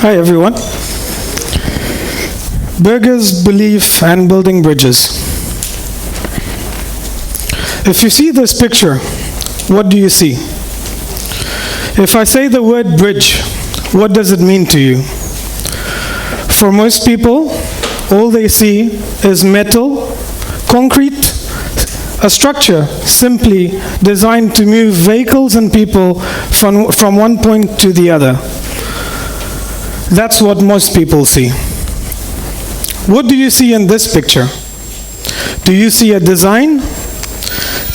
Hi everyone. Burgers, belief, and building bridges. If you see this picture, what do you see? If I say the word bridge, what does it mean to you? For most people, all they see is metal, concrete, a structure simply designed to move vehicles and people from one point to the other. That's what most people see. What do you see in this picture? Do you see a design?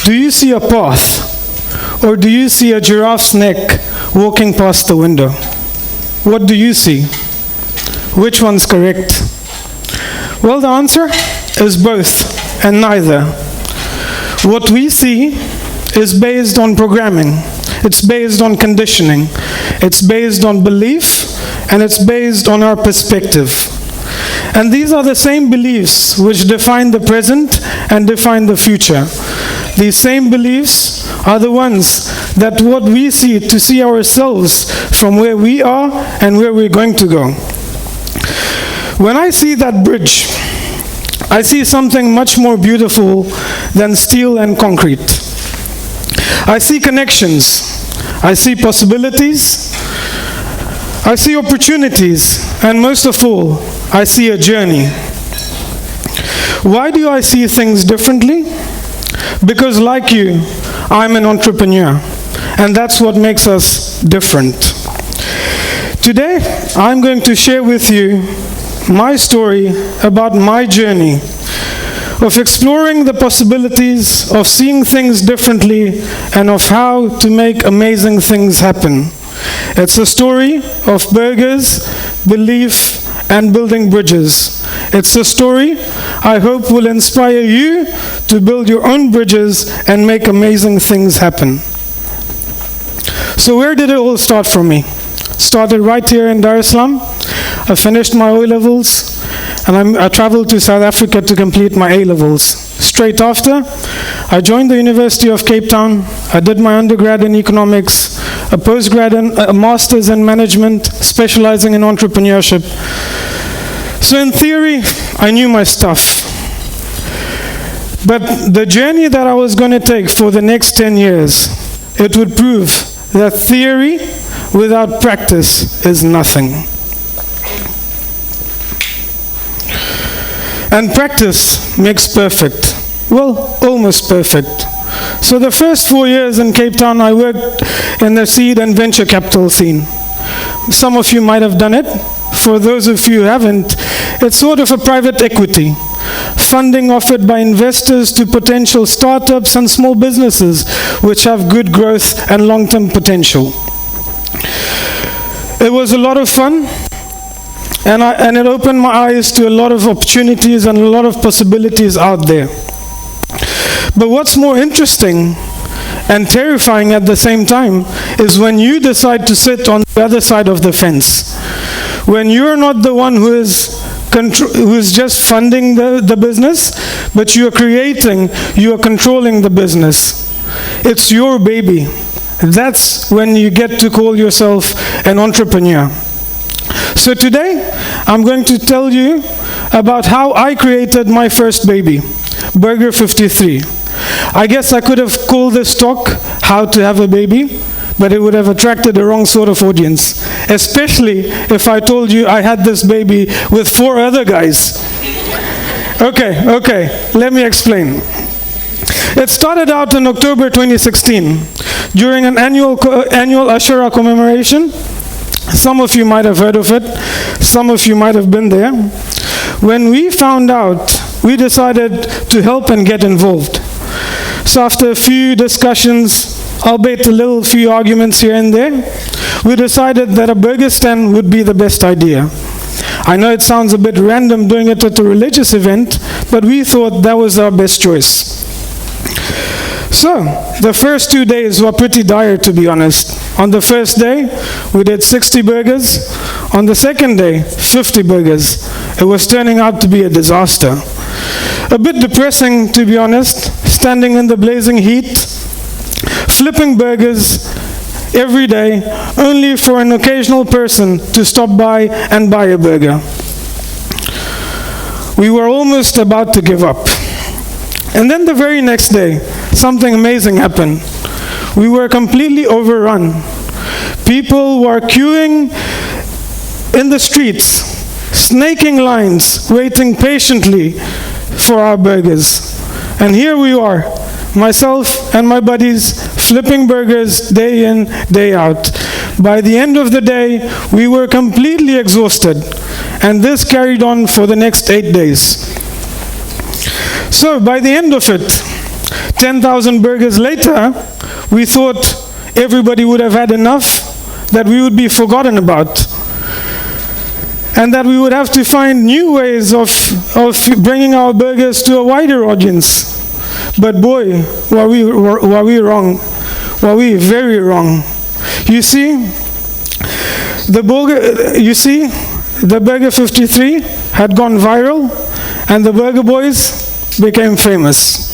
Do you see a path? Or do you see a giraffe's neck walking past the window? What do you see? Which one's correct? Well, the answer is both and neither. What we see is based on programming. It's based on conditioning. It's based on belief, and it's based on our perspective. And these are the same beliefs which define the present and define the future. These same beliefs are the ones that what we see to see ourselves from where we are and where we're going to go. When I see that bridge, I see something much more beautiful than steel and concrete. I see connections. I see possibilities. I see opportunities. And most of all, I see a journey. Why do I see things differently? Because like you, I'm an entrepreneur. And that's what makes us different. Today, I'm going to share with you my story about my journey of exploring the possibilities of seeing things differently and of how to make amazing things happen. It's a story of burgers, belief, and building bridges. It's a story I hope will inspire you to build your own bridges and make amazing things happen. So where did it all start for me? Started right here in Dar es Salaam. I finished my O-levels and I traveled to South Africa to complete my A-levels. Straight after, I joined the University of Cape Town. I did my undergrad in economics, a postgrad and a master's in management, specializing in entrepreneurship. So in theory, I knew my stuff. But the journey that I was going to take for the next 10 years, it would prove that theory without practice is nothing. And practice makes perfect. Well, almost perfect. So the first 4 years in Cape Town, I worked in the seed and venture capital scene. Some of you might have done it. For those of you who haven't, it's sort of a private equity. Funding offered by investors to potential startups and small businesses which have good growth and long-term potential. It was a lot of fun. And it opened my eyes to a lot of opportunities and a lot of possibilities out there. But what's more interesting and terrifying at the same time is when you decide to sit on the other side of the fence. When you're not the one who is just funding the business, but you are controlling the business. It's your baby. That's when you get to call yourself an entrepreneur. So today, I'm going to tell you about how I created my first baby, Burger 53. I guess I could have called this talk, How to Have a Baby, but it would have attracted the wrong sort of audience, especially if I told you I had this baby with 4 other guys. Okay, let me explain. It started out in October 2016, during an annual Ashura commemoration. Some of you might have heard of it. Some of you might have been there. When we found out, we decided to help and get involved. So after a few discussions, albeit a little few arguments here and there, we decided that a burger stand would be the best idea. I know it sounds a bit random doing it at a religious event, but we thought that was our best choice. So, the first 2 days were pretty dire, to be honest. On the first day, we did 60 burgers. On the second day, 50 burgers. It was turning out to be a disaster. A bit depressing, to be honest, standing in the blazing heat, flipping burgers, every day, only for an occasional person to stop by and buy a burger. We were almost about to give up. And then the very next day, something amazing happened. We were completely overrun. People were queuing in the streets, snaking lines, waiting patiently for our burgers. And here we are, myself and my buddies, flipping burgers day in, day out. By the end of the day, we were completely exhausted, and this carried on for the next 8 days. So by the end of it, 10,000 burgers later, we thought everybody would have had enough, that we would be forgotten about, and that we would have to find new ways of bringing our burgers to a wider audience. But boy, were we wrong. Were we very wrong. You see, the Burger 53 had gone viral, and the Burger Boys became famous.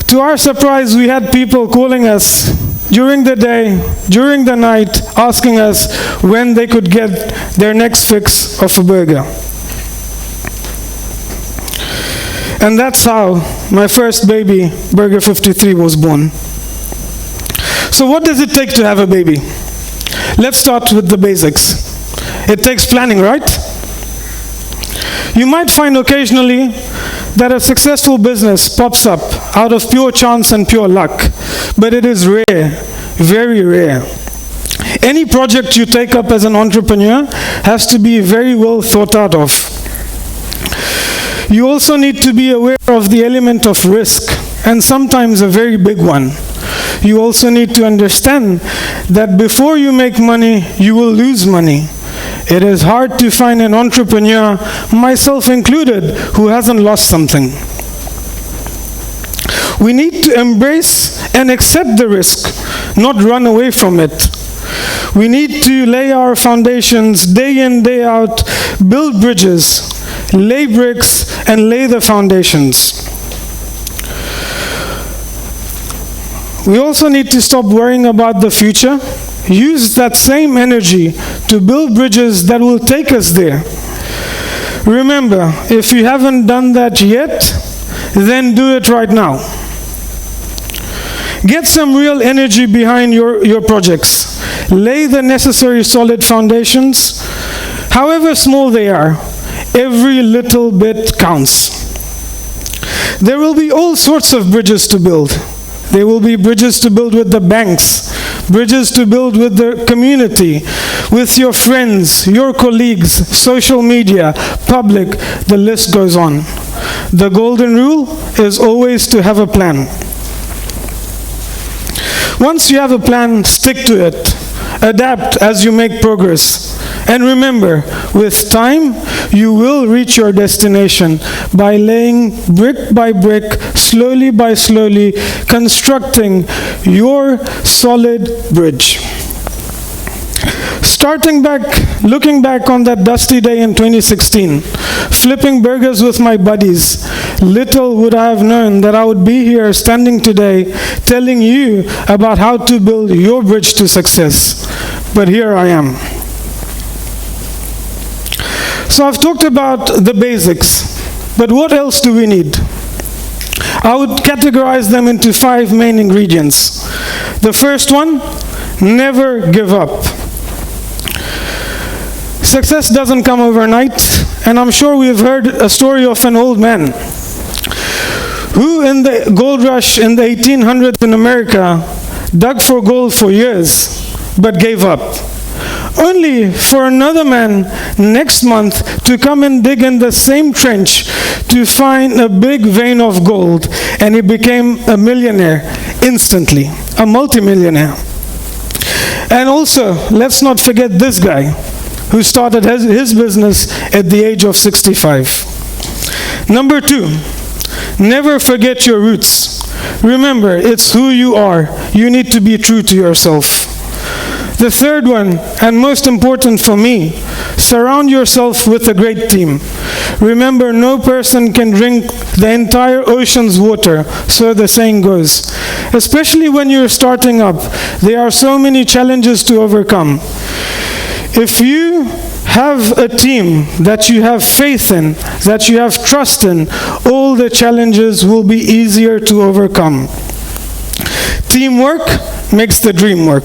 To our surprise, we had people calling us during the day, during the night, asking us when they could get their next fix of a burger. And that's how my first baby, Burger 53, was born. So what does it take to have a baby? Let's start with the basics. It takes planning, right? You might find occasionally that a successful business pops up out of pure chance and pure luck, but it is rare, very rare. Any project you take up as an entrepreneur has to be very well thought out of. You also need to be aware of the element of risk, and sometimes a very big one. You also need to understand that before you make money, you will lose money. It is hard to find an entrepreneur, myself included, who hasn't lost something. We need to embrace and accept the risk, not run away from it. We need to lay our foundations day in, day out, build bridges, lay bricks, and lay the foundations. We also need to stop worrying about the future. Use that same energy to build bridges that will take us there. Remember, if you haven't done that yet, then do it right now. Get some real energy behind your projects. Lay the necessary solid foundations, however small they are. Every little bit counts. There will be all sorts of bridges to build. There will be bridges to build with the banks, bridges to build with the community, with your friends, your colleagues, social media, public, the list goes on. The golden rule is always to have a plan. Once you have a plan, stick to it. Adapt as you make progress. And remember, with time, you will reach your destination by laying brick by brick, slowly by slowly, constructing your solid bridge. Looking back on that dusty day in 2016, flipping burgers with my buddies, little would I have known that I would be here standing today telling you about how to build your bridge to success. But here I am. So I've talked about the basics, but what else do we need? I would categorize them into 5 main ingredients. The first one, never give up. Success doesn't come overnight, and I'm sure we've heard a story of an old man who in the gold rush in the 1800s in America dug for gold for years, but gave up. Only for another man next month to come and dig in the same trench to find a big vein of gold, and he became a millionaire instantly, a multimillionaire. And also, let's not forget this guy who started his business at the age of 65. Number 2, never forget your roots. Remember, it's who you are. You need to be true to yourself. The third one, and most important for me, surround yourself with a great team. Remember, no person can drink the entire ocean's water, so the saying goes. Especially when you're starting up, there are so many challenges to overcome. If you have a team that you have faith in, that you have trust in, all the challenges will be easier to overcome. Teamwork makes the dream work.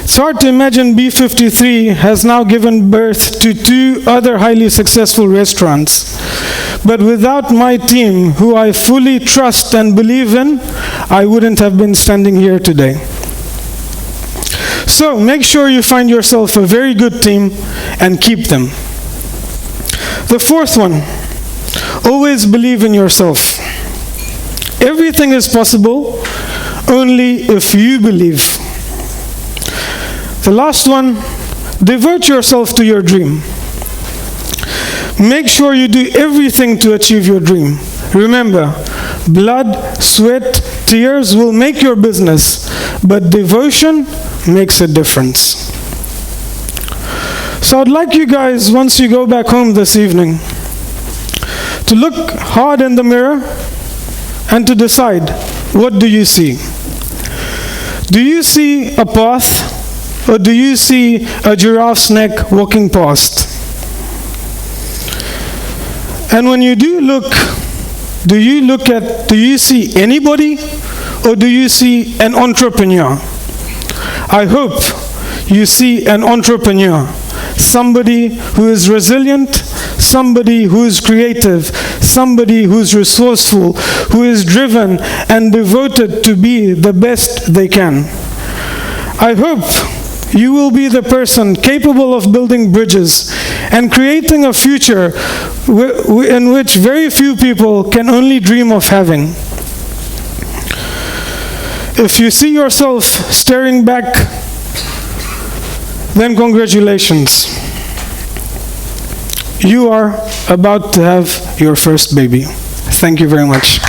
It's hard to imagine B53 has now given birth to 2 other highly successful restaurants. But without my team, who I fully trust and believe in, I wouldn't have been standing here today. So make sure you find yourself a very good team and keep them. The fourth one, always believe in yourself. Everything is possible only if you believe. The last one, devote yourself to your dream. Make sure you do everything to achieve your dream. Remember, blood, sweat, tears will make your business, but devotion makes a difference. So I'd like you guys, once you go back home this evening, to look hard in the mirror and to decide, what do you see? Do you see a path, or do you see a giraffe's neck walking past? And when you do look, do you see anybody, or do you see an entrepreneur? I hope you see an entrepreneur, somebody who is resilient, somebody who is creative, somebody who is resourceful, who is driven and devoted to be the best they can. I hope you will be the person capable of building bridges and creating a future in which very few people can only dream of having. If you see yourself staring back, then congratulations. You are about to have your first baby. Thank you very much.